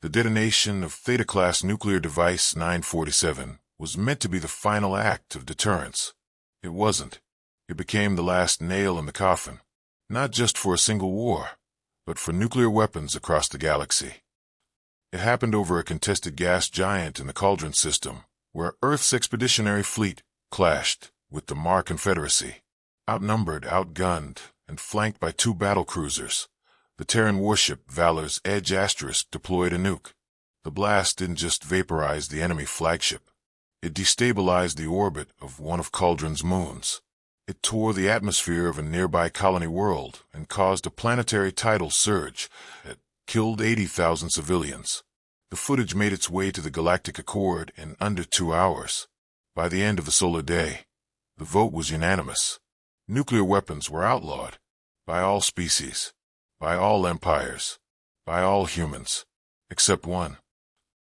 The detonation of Theta-class nuclear device 947 was meant to be the final act of deterrence. It wasn't. It became the last nail in the coffin, not just for a single war, but for nuclear weapons across the galaxy. It happened over a contested gas giant in the Cauldron system, where Earth's expeditionary fleet clashed with the Mar Confederacy. Outnumbered, outgunned, and flanked by 2 battle cruisers, the Terran warship Valor's Edge * deployed a nuke. The blast didn't just vaporize the enemy flagship. It destabilized the orbit of one of Cauldron's moons. It tore the atmosphere of a nearby colony world and caused a planetary tidal surge that killed 80,000 civilians. The footage made its way to the Galactic Accord in under 2 hours. By the end of the solar day, the vote was unanimous. Nuclear weapons were outlawed. By all species. By all empires. By all humans. Except one.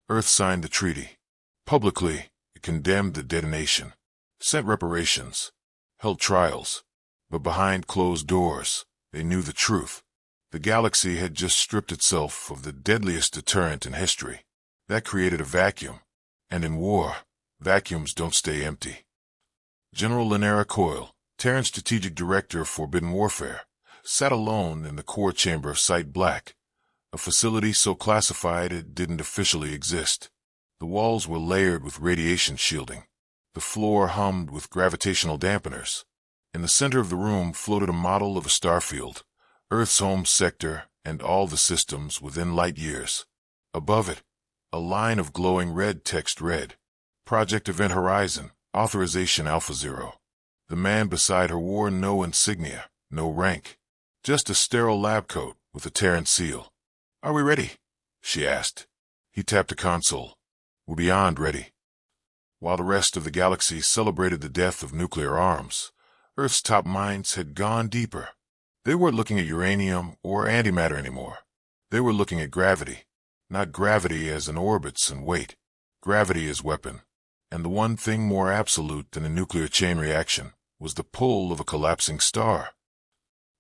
Earth signed the treaty. Publicly, it condemned the detonation, sent reparations, held trials. But behind closed doors, they knew the truth. The galaxy had just stripped itself of the deadliest deterrent in history. That created a vacuum. And in war, vacuums don't stay empty. General Lynera Coyle, Terran Strategic Director of Forbidden Warfare, sat alone in the core chamber of Site Black, a facility so classified it didn't officially exist. The walls were layered with radiation shielding. The floor hummed with gravitational dampeners. In the center of the room floated a model of a starfield, Earth's home sector and all the systems within light years. Above it, a line of glowing red text read, Project Event Horizon, Authorization Alpha 0. The man beside her wore no insignia, no rank, just a sterile lab coat with a Terran seal. "Are we ready?" she asked. He tapped a console. "We're beyond ready." While the rest of the galaxy celebrated the death of nuclear arms, Earth's top minds had gone deeper. They weren't looking at uranium or antimatter anymore. They were looking at gravity. Not gravity as in orbits and weight. Gravity as weapon. And the one thing more absolute than a nuclear chain reaction was the pull of a collapsing star.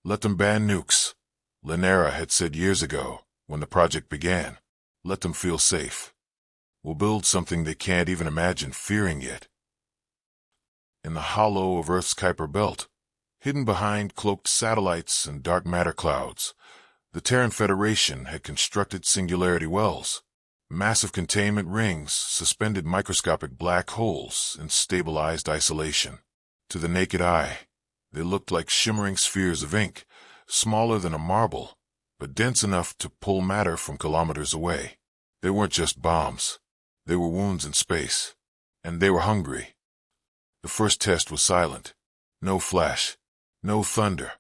Let them ban nukes, Lynera had said years ago when the project began. Let them feel safe. We'll build something they can't even imagine fearing yet. In the hollow of Earth's Kuiper Belt, hidden behind cloaked satellites and dark matter clouds, the Terran Federation had constructed singularity wells, massive containment rings suspended microscopic black holes in stabilized isolation. To the naked eye, they looked like shimmering spheres of ink, smaller than a marble, but dense enough to pull matter from kilometers away. They weren't just bombs. They were wounds in space. And they were hungry. The first test was silent. No flash. No thunder.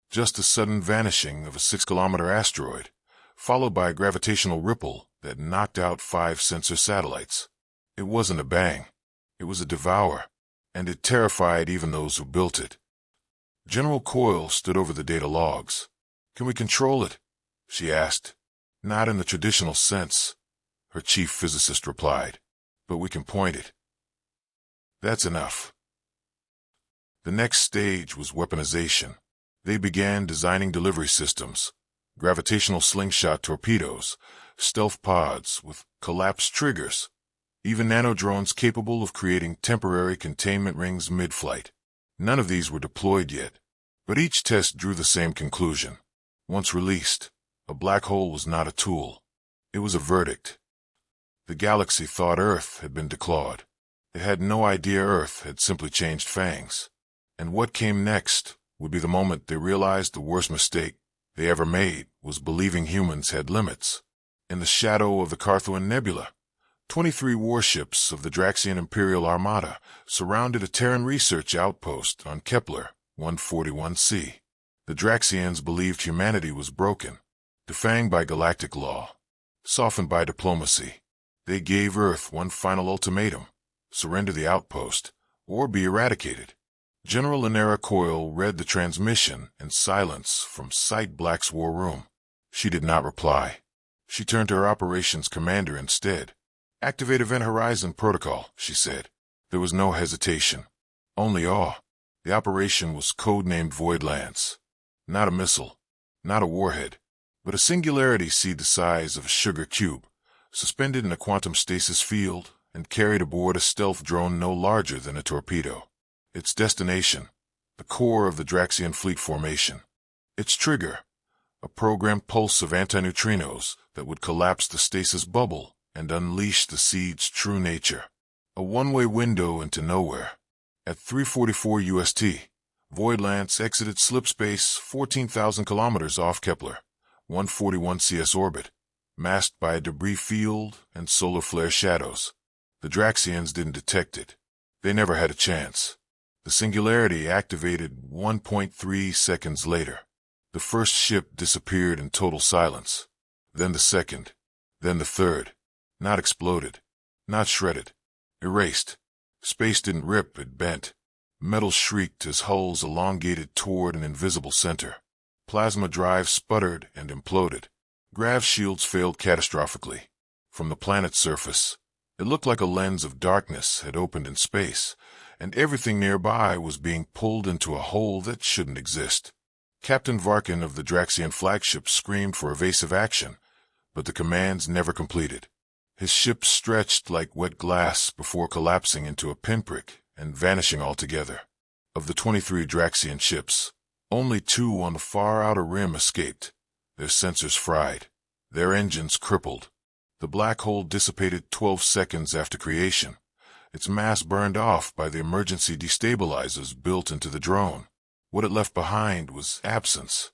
Just the sudden vanishing of a 6-kilometer asteroid, followed by a gravitational ripple that knocked out 5 sensor satellites. It wasn't a bang. It was a devour. And it terrified even those who built it. General Coyle stood over the data logs. "Can we control it?" she asked. "Not in the traditional sense," her chief physicist replied, "but we can point it." That's enough. The next stage was weaponization. They began designing delivery systems, gravitational slingshot torpedoes, stealth pods with collapsed triggers, even nanodrones capable of creating temporary containment rings mid-flight. None of these were deployed yet, but each test drew the same conclusion. Once released, a black hole was not a tool. It was a verdict. The galaxy thought Earth had been declawed. It had no idea Earth had simply changed fangs. And what came next would be the moment they realized the worst mistake they ever made was believing humans had limits. In the shadow of the Carthuan Nebula, 23 warships of the Draxian Imperial Armada surrounded a Terran research outpost on Kepler 141c. The Draxians believed humanity was broken, defanged by galactic law, softened by diplomacy. They gave Earth one final ultimatum: surrender the outpost, or be eradicated. General Lynera Coyle read the transmission in silence from Site Black's war room. She did not reply. She turned to her operations commander instead. "Activate Event Horizon Protocol," she said. There was no hesitation, only awe. The operation was codenamed Void Lance. Not a missile, not a warhead, but a singularity seed the size of a sugar cube, suspended in a quantum stasis field, and carried aboard a stealth drone no larger than a torpedo. Its destination, the core of the Draxian fleet formation. Its trigger, a programmed pulse of antineutrinos that would collapse the stasis bubble and unleash the seed's true nature. A one-way window into nowhere. At 3:44 UST, Voidlance exited slipspace 14,000 kilometers off Kepler, 141 CS orbit, masked by a debris field and solar flare shadows. The Draxians didn't detect it. They never had a chance. The singularity activated 1.3 seconds later. The first ship disappeared in total silence. Then the second. Then the third. Not exploded. Not shredded. Erased. Space didn't rip, it bent. Metal shrieked as hulls elongated toward an invisible center. Plasma drives sputtered and imploded. Grav shields failed catastrophically. From the planet's surface, it looked like a lens of darkness had opened in space, and everything nearby was being pulled into a hole that shouldn't exist. Captain Varkin of the Draxian flagship screamed for evasive action, but the commands never completed. His ship stretched like wet glass before collapsing into a pinprick and vanishing altogether. Of the 23 Draxian ships, only 2 on the far outer rim escaped, their sensors fried, their engines crippled. The black hole dissipated 12 seconds after creation, its mass burned off by the emergency destabilizers built into the drone. What it left behind was absence,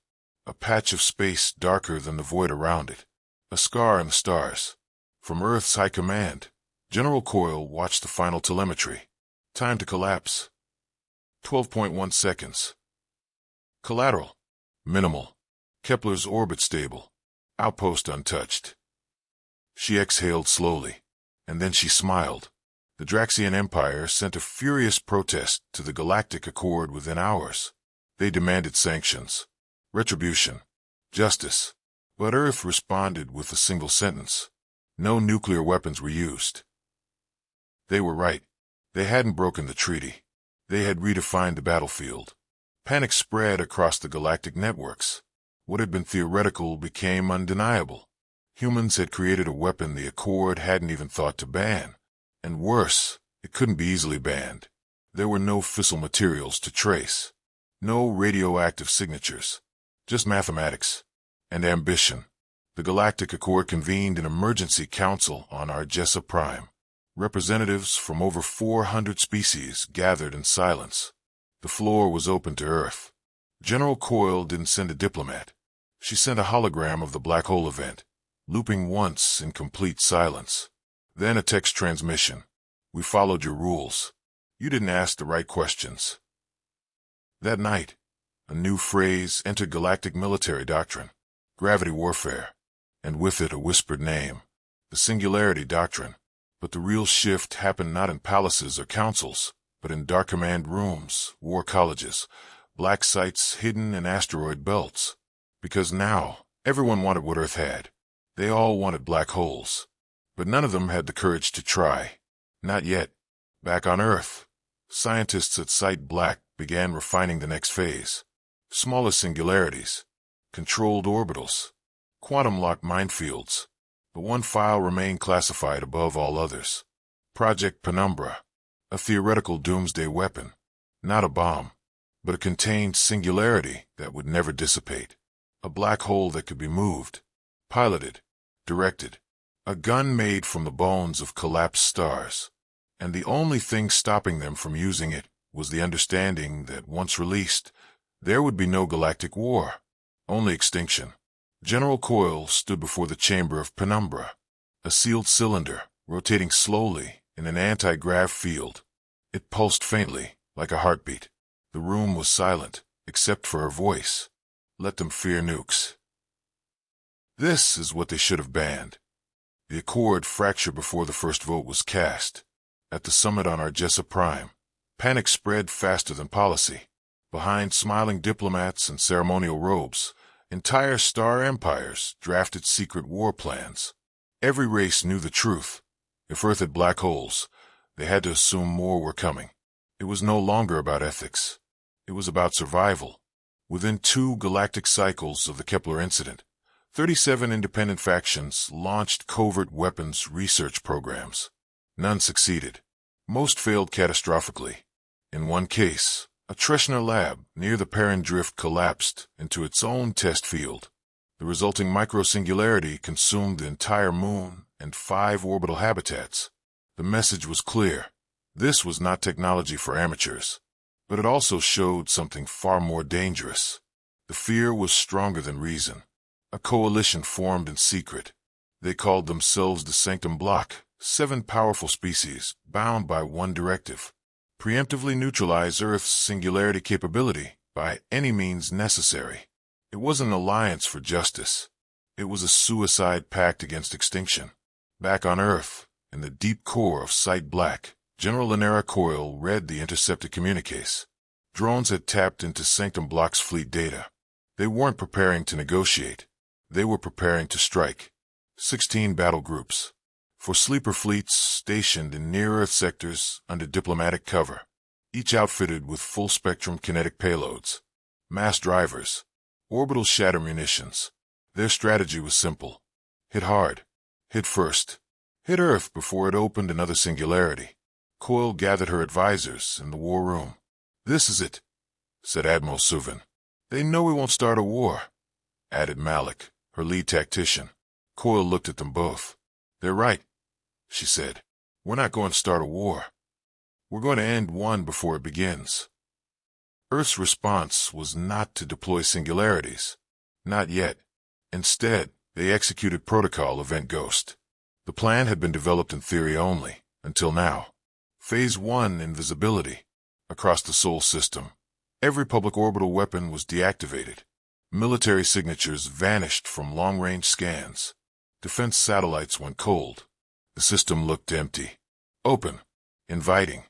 a patch of space darker than the void around it, a scar in the stars. From Earth's high command, General Coyle watched the final telemetry. Time to collapse. 12.1 seconds. Collateral. Minimal. Kepler's orbit stable. Outpost untouched. She exhaled slowly, and then she smiled. The Draxian Empire sent a furious protest to the Galactic Accord within hours. They demanded sanctions, retribution, justice. But Earth responded with a single sentence. No nuclear weapons were used. They were right. They hadn't broken the treaty. They had redefined the battlefield. Panic spread across the galactic networks. What had been theoretical became undeniable. Humans had created a weapon the Accord hadn't even thought to ban. And worse, it couldn't be easily banned. There were no fissile materials to trace. No radioactive signatures. Just mathematics. And ambition. The Galactic Accord convened an emergency council on Argessa Prime. Representatives from over 400 species gathered in silence. The floor was open to Earth. General Coyle didn't send a diplomat. She sent a hologram of the black hole event, looping once in complete silence. Then a text transmission. We followed your rules. You didn't ask the right questions. That night, a new phrase entered galactic military doctrine. Gravity warfare. And with it a whispered name. The Singularity Doctrine. But the real shift happened not in palaces or councils, but in dark command rooms, war colleges, black sites hidden in asteroid belts. Because now, everyone wanted what Earth had. They all wanted black holes. But none of them had the courage to try. Not yet. Back on Earth, scientists at Site Black began refining the next phase. Smaller singularities, controlled orbitals, quantum-locked minefields. But one file remained classified above all others. Project Penumbra, a theoretical doomsday weapon. Not a bomb, but a contained singularity that would never dissipate. A black hole that could be moved, piloted, directed. A gun made from the bones of collapsed stars. And the only thing stopping them from using it was the understanding that once released, there would be no galactic war, only extinction. General Coyle stood before the chamber of Penumbra, a sealed cylinder rotating slowly in an anti-grav field. It pulsed faintly, like a heartbeat. The room was silent, except for her voice. Let them fear nukes. This is what they should have banned. The Accord fractured before the first vote was cast. At the summit on Argessa Prime, panic spread faster than policy. Behind smiling diplomats in ceremonial robes, entire star empires drafted secret war plans. Every race knew the truth. If Earth had black holes, they had to assume more were coming. It was no longer about ethics. It was about survival. Within 2 galactic cycles of the Kepler incident, 37 independent factions launched covert weapons research programs. None succeeded. Most failed catastrophically. In one case, a Treshner lab near the Perrin Drift collapsed into its own test field. The resulting microsingularity consumed the entire moon and 5 orbital habitats. The message was clear. This was not technology for amateurs. But it also showed something far more dangerous. The fear was stronger than reason. A coalition formed in secret. They called themselves the Sanctum Bloc, 7 powerful species, bound by one directive: preemptively neutralize Earth's singularity capability by any means necessary. It wasn't an alliance for justice. It was a suicide pact against extinction. Back on Earth, in the deep core of Site Black, General Lanera Coyle read the intercepted communiques. Drones had tapped into Sanctum Bloc's fleet data. They weren't preparing to negotiate. They were preparing to strike. 16 battle groups. For sleeper fleets stationed in near-Earth sectors under diplomatic cover, each outfitted with full-spectrum kinetic payloads, mass drivers, orbital shatter munitions. Their strategy was simple. Hit hard. Hit first. Hit Earth before it opened another singularity. Coyle gathered her advisors in the war room. "This is it," said Admiral Suvin. "They know we won't start a war," added Malik, her lead tactician. Coyle looked at them both. "They're right," she said. "We're not going to start a war. We're going to end one before it begins." Earth's response was not to deploy singularities. Not yet. Instead, they executed Protocol Event Ghost. The plan had been developed in theory only, until now. Phase 1, invisibility. Across the Sol system, every public orbital weapon was deactivated. Military signatures vanished from long-range scans. Defense satellites went cold. The system looked empty. Open. Inviting.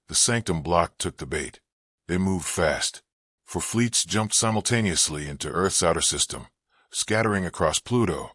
The Sanctum Bloc took the bait. They moved fast. For fleets jumped simultaneously into Earth's outer system, scattering across Pluto,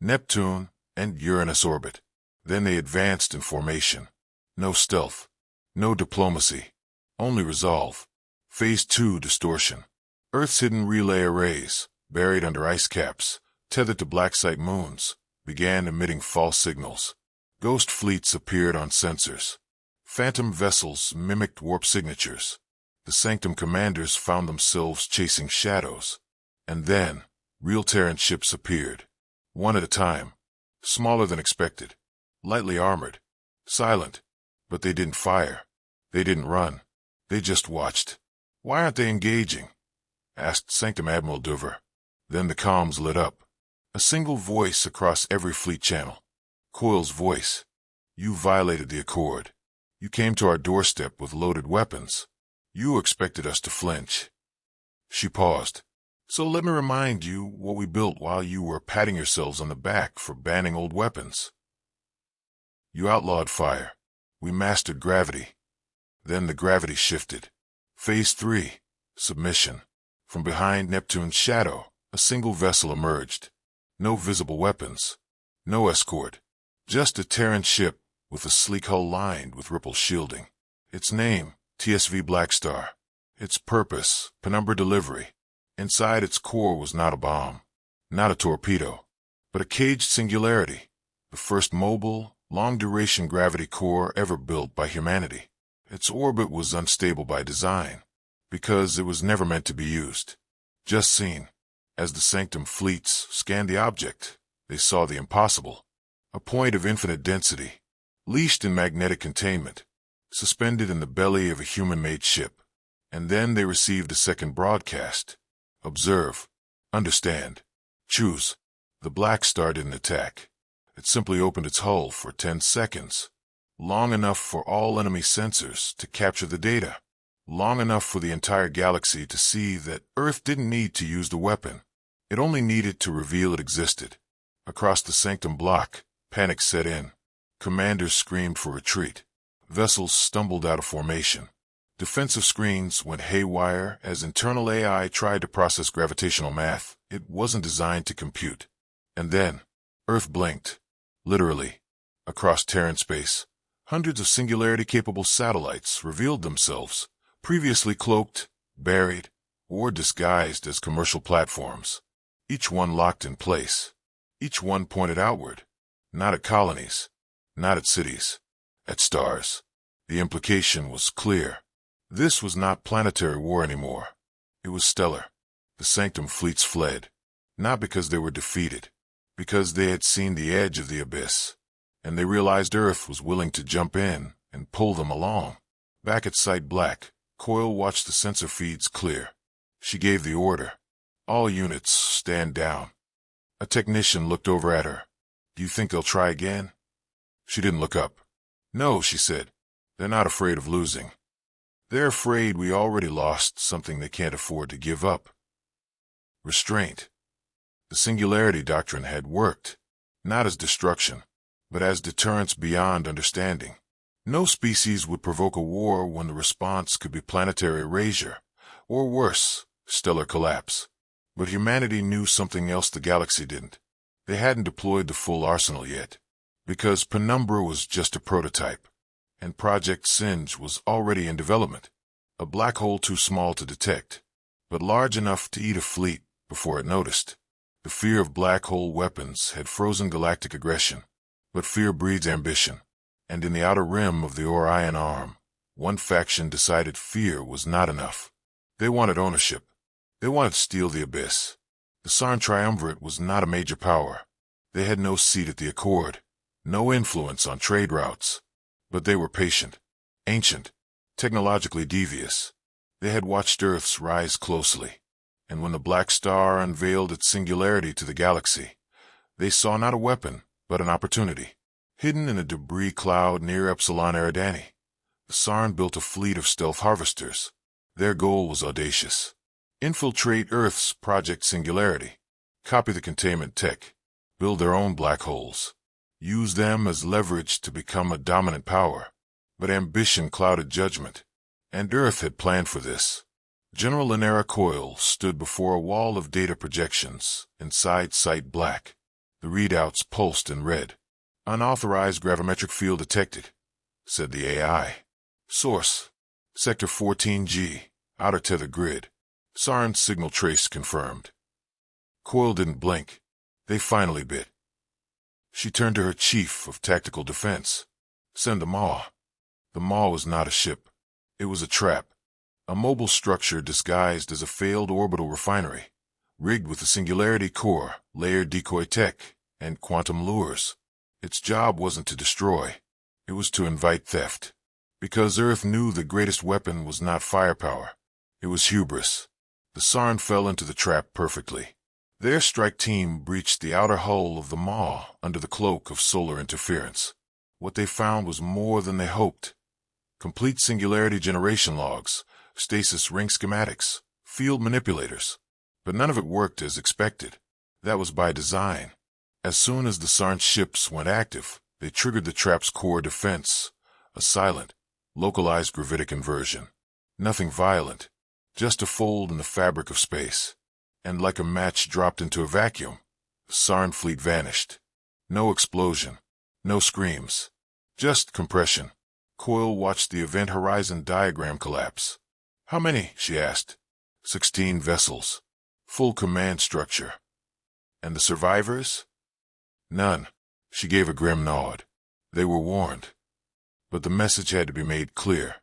Neptune, and Uranus orbit. Then they advanced in formation. No stealth. No diplomacy. Only resolve. Phase 2, distortion. Earth's hidden relay arrays, buried under ice caps, tethered to black site moons, began emitting false signals. Ghost fleets appeared on sensors. Phantom vessels mimicked warp signatures. The Sanctum commanders found themselves chasing shadows. And then, real Terran ships appeared. One at a time. Smaller than expected. Lightly armored. Silent. But they didn't fire. They didn't run. They just watched. "Why aren't they engaging?" asked Sanctum Admiral Dover. Then the comms lit up. A single voice across every fleet channel. Coyle's voice. "You violated the accord. You came to our doorstep with loaded weapons. You expected us to flinch." She paused. "So let me remind you what we built while you were patting yourselves on the back for banning old weapons. You outlawed fire. We mastered gravity. Then the gravity shifted. Phase 3, submission. From behind Neptune's shadow, a single vessel emerged. No visible weapons. No escort. Just a Terran ship with a sleek hull lined with ripple shielding. Its name, TSV Blackstar. Its purpose, penumbra delivery. Inside its core was not a bomb, not a torpedo, but a caged singularity, the first mobile, long-duration gravity core ever built by humanity. Its orbit was unstable by design, because it was never meant to be used. Just seen. As the Sanctum fleets scanned the object, they saw the impossible. A point of infinite density, leashed in magnetic containment, suspended in the belly of a human-made ship. And then they received a second broadcast. Observe. Understand. Choose. The Black Star didn't attack. It simply opened its hull for 10 seconds. Long enough for all enemy sensors to capture the data. Long enough for the entire galaxy to see that Earth didn't need to use the weapon. It only needed to reveal it existed. Across the Sanctum Bloc, panic set in. Commanders screamed for retreat. Vessels stumbled out of formation. Defensive screens went haywire as internal AI tried to process gravitational math it wasn't designed to compute. And then, Earth blinked. Literally. Across Terran space, hundreds of singularity-capable satellites revealed themselves, previously cloaked, buried, or disguised as commercial platforms. each one locked in place. Each one pointed outward, not at colonies, not at cities, at stars. The implication was clear. This was not planetary war anymore. It was stellar. The Sanctum fleets fled, not because they were defeated, because they had seen the edge of the abyss, and they realized Earth was willing to jump in and pull them along. Back at Site Black, Coyle watched the sensor feeds clear. She gave the order. All units, stand down. A technician looked over at her. Do you think they'll try again? She didn't look up. No, she said. They're not afraid of losing. They're afraid we already lost something they can't afford to give up. Restraint. The singularity doctrine had worked, not as destruction, but as deterrence beyond understanding. No species would provoke a war when the response could be planetary erasure, or worse, stellar collapse. But humanity knew something else the galaxy didn't. They hadn't deployed the full arsenal yet, because Penumbra was just a prototype, and Project Singe was already in development. A black hole too small to detect, but large enough to eat a fleet before it noticed. The fear of black hole weapons had frozen galactic aggression, but fear breeds ambition, and in the outer rim of the Orion Arm, one faction decided fear was not enough. They wanted ownership. They wanted to steal the abyss. The Sarn Triumvirate was not a major power. They had no seat at the Accord, no influence on trade routes. But they were patient, ancient, technologically devious. They had watched Earth's rise closely, and when the Black Star unveiled its singularity to the galaxy, they saw not a weapon, but an opportunity. Hidden in a debris cloud near Epsilon Eridani, the Sarn built a fleet of stealth harvesters. Their goal was audacious. Infiltrate Earth's Project Singularity, copy the containment tech, build their own black holes, use them as leverage to become a dominant power. But ambition clouded judgment, and Earth had planned for this. General Linera Coyle stood before a wall of data projections inside Site Black. The readouts pulsed in red. Unauthorized gravimetric field detected, said the AI. Source: Sector 14G, outer tether grid. Sarn's signal trace confirmed. Coyle didn't blink. They finally bit. She turned to her chief of tactical defense. Send the Maw. The Maw was not a ship. It was a trap. A mobile structure disguised as a failed orbital refinery, rigged with a singularity core, layered decoy tech, and quantum lures. Its job wasn't to destroy. It was to invite theft. Because Earth knew the greatest weapon was not firepower. It was hubris. The Sarn fell into the trap perfectly. Their strike team breached the outer hull of the Maw under the cloak of solar interference. What they found was more than they hoped. Complete singularity generation logs, stasis ring schematics, field manipulators. But none of it worked as expected. That was by design. As soon as the Sarn ships went active, they triggered the trap's core defense, a silent, localized gravitic inversion. Nothing violent, just a fold in the fabric of space. And like a match dropped into a vacuum, the Sarn fleet vanished. No explosion, no screams, just compression. Coyle watched the event horizon diagram collapse. How many? She asked. 16 vessels. Full command structure. And the survivors? None. She gave a grim nod. They were warned. But the message had to be made clear.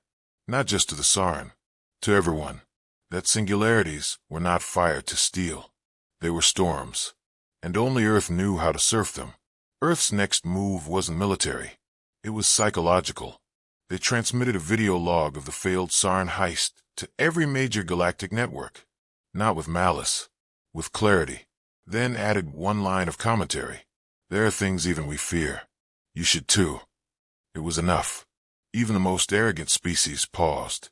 Not just to the Sarn, to everyone. That singularities were not fire to steal. They were storms. And only Earth knew how to surf them. Earth's next move wasn't military. It was psychological. They transmitted a video log of the failed Sarn heist to every major galactic network. Not with malice, with clarity. Then added one line of commentary. There are things even we fear. You should too. It was enough. Even the most arrogant species paused.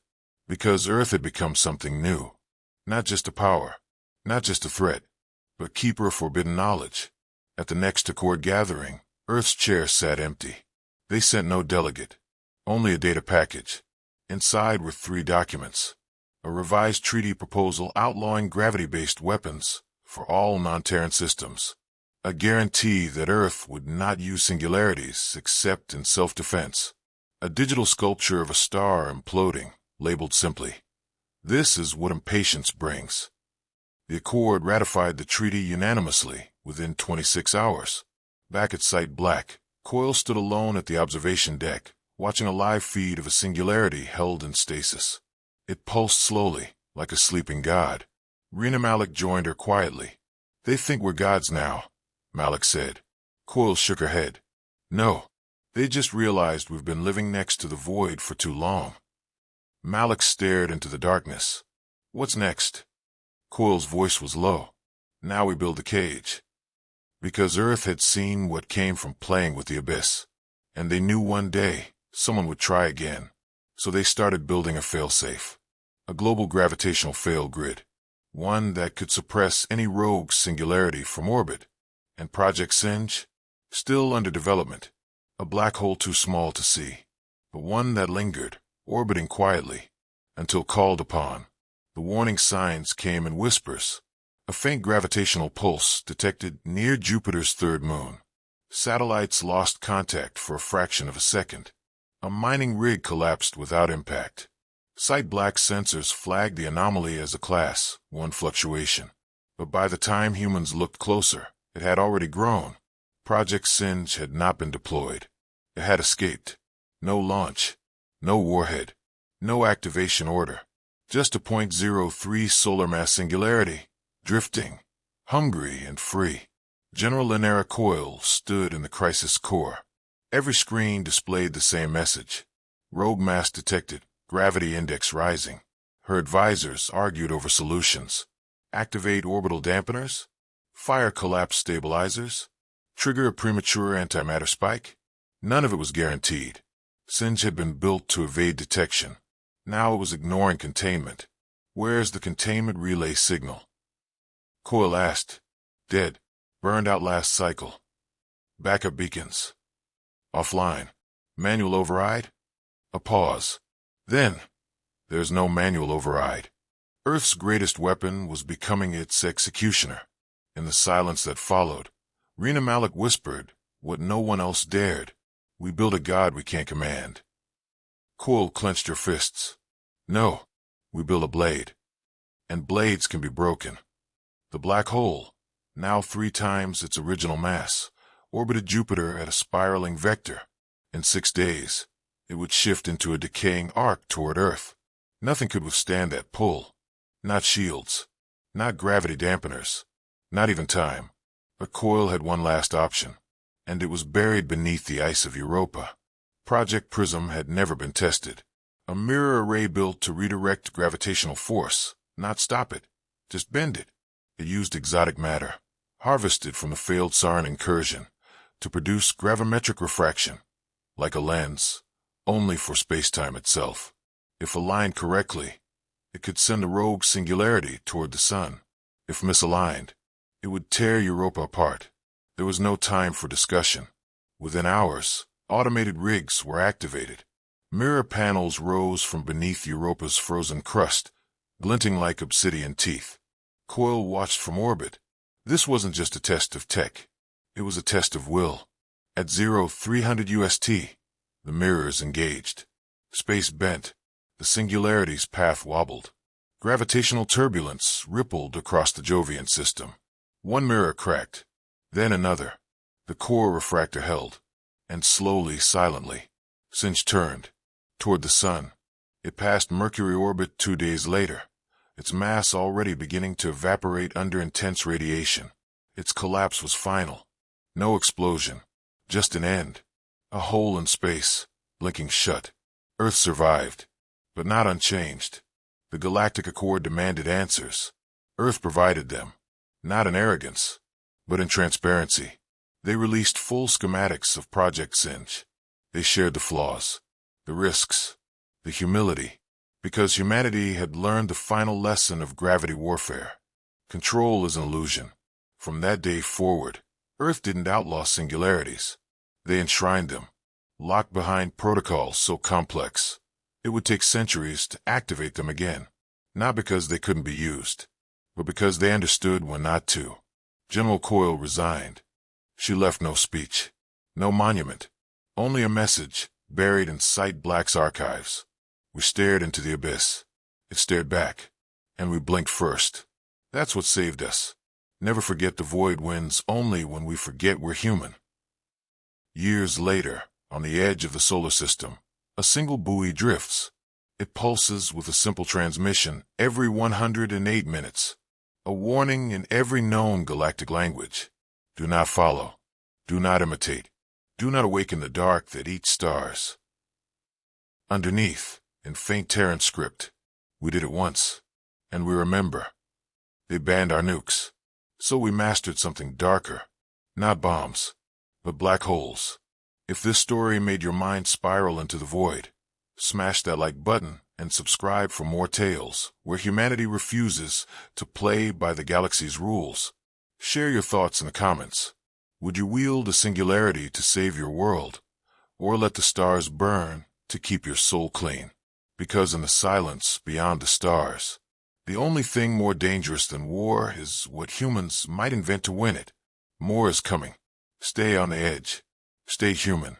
Because Earth had become something new. Not just a power, not just a threat, but keeper of forbidden knowledge. At the next Accord gathering, Earth's chair sat empty. They sent no delegate, only a data package. Inside were 3 documents. A revised treaty proposal outlawing gravity-based weapons for all non-Terran systems. A guarantee that Earth would not use singularities except in self-defense. A digital sculpture of a star imploding, labeled simply, "This is what impatience brings." The Accord ratified the treaty unanimously within 26 hours. Back at Site Black, Coyle stood alone at the observation deck, watching a live feed of a singularity held in stasis. It pulsed slowly, like a sleeping god. Rena Malik joined her quietly. "They think we're gods now," Malik said. Coyle shook her head. "No. They just realized we've been living next to the void for too long." Malik stared into the darkness. "What's next?" Coyle's voice was low. "Now we build the cage." Because Earth had seen what came from playing with the abyss. And they knew one day someone would try again. So they started building a failsafe. A global gravitational fail grid. One that could suppress any rogue singularity from orbit. And Project Singe? Still under development. A black hole too small to see. But one that lingered, orbiting quietly. Until called upon. The warning signs came in whispers. A faint gravitational pulse detected near Jupiter's third moon. Satellites lost contact for a fraction of a second. A mining rig collapsed without impact. Site Black's sensors flagged the anomaly as a Class 1 fluctuation. But by the time humans looked closer, it had already grown. Project Singe had not been deployed. It had escaped. No launch. No warhead. No activation order. Just a .03 solar mass singularity. Drifting. Hungry and free. General Linnera Coyle stood in the crisis core. Every screen displayed the same message. Rogue mass detected. Gravity index rising. Her advisors argued over solutions. Activate orbital dampeners? Fire collapse stabilizers? Trigger a premature antimatter spike? None of it was guaranteed. Singe had been built to evade detection. Now it was ignoring containment. Where's the containment relay signal? Coyle asked. Dead. Burned out last cycle. Backup beacons. Offline. Manual override? A pause. Then, there's no manual override. Earth's greatest weapon was becoming its executioner. In the silence that followed, Rena Malik whispered what no one else dared. We build a god we can't command. Coyle clenched her fists. No, we build a blade. And blades can be broken. The black hole, now 3 times its original mass, orbited Jupiter at a spiraling vector. In 6 days, it would shift into a decaying arc toward Earth. Nothing could withstand that pull. Not shields. Not gravity dampeners. Not even time. But Coyle had one last option. And it was buried beneath the ice of Europa. Project Prism had never been tested. A mirror array built to redirect gravitational force, not stop it, just bend it. It used exotic matter, harvested from the failed Sarin incursion, to produce gravimetric refraction, like a lens, only for space-time itself. If aligned correctly, it could send a rogue singularity toward the sun. If misaligned, it would tear Europa apart. There was no time for discussion. Within hours, automated rigs were activated. Mirror panels rose from beneath Europa's frozen crust, glinting like obsidian teeth. Coyle watched from orbit. This wasn't just a test of tech. It was a test of will. At 0300 UST, the mirrors engaged. Space bent. The singularity's path wobbled. Gravitational turbulence rippled across the Jovian system. One mirror cracked. Then another. The core refractor held. And slowly, silently, Singe turned. Toward the sun. It passed Mercury orbit 2 days later. Its mass already beginning to evaporate under intense radiation. Its collapse was final. No explosion. Just an end. A hole in space, blinking shut. Earth survived. But not unchanged. The Galactic Accord demanded answers. Earth provided them. Not in arrogance, but in transparency. They released full schematics of Project Singe. They shared the flaws, the risks, the humility, because humanity had learned the final lesson of gravity warfare. Control is an illusion. From that day forward, Earth didn't outlaw singularities. They enshrined them, locked behind protocols so complex, it would take centuries to activate them again. Not because they couldn't be used, but because they understood when not to. General Coyle resigned. She left no speech, no monument, only a message buried in Site Black's archives. We stared into the abyss. It stared back, and we blinked first. That's what saved us. Never forget the void wins only when we forget we're human. Years later, on the edge of the solar system, a single buoy drifts. It pulses with a simple transmission every 108 minutes. A warning in every known galactic language. Do not follow. Do not imitate. Do not awaken the dark that eats stars. Underneath, in faint Terran script, we did it once, and we remember. They banned our nukes, so we mastered something darker. Not bombs, but black holes. If this story made your mind spiral into the void, smash that like button and subscribe for more tales where humanity refuses to play by the galaxy's rules. Share your thoughts in the comments. Would you wield a singularity to save your world, or let the stars burn to keep your soul clean? Because in the silence beyond the stars, the only thing more dangerous than war is what humans might invent to win it. More is coming. Stay on the edge. Stay human.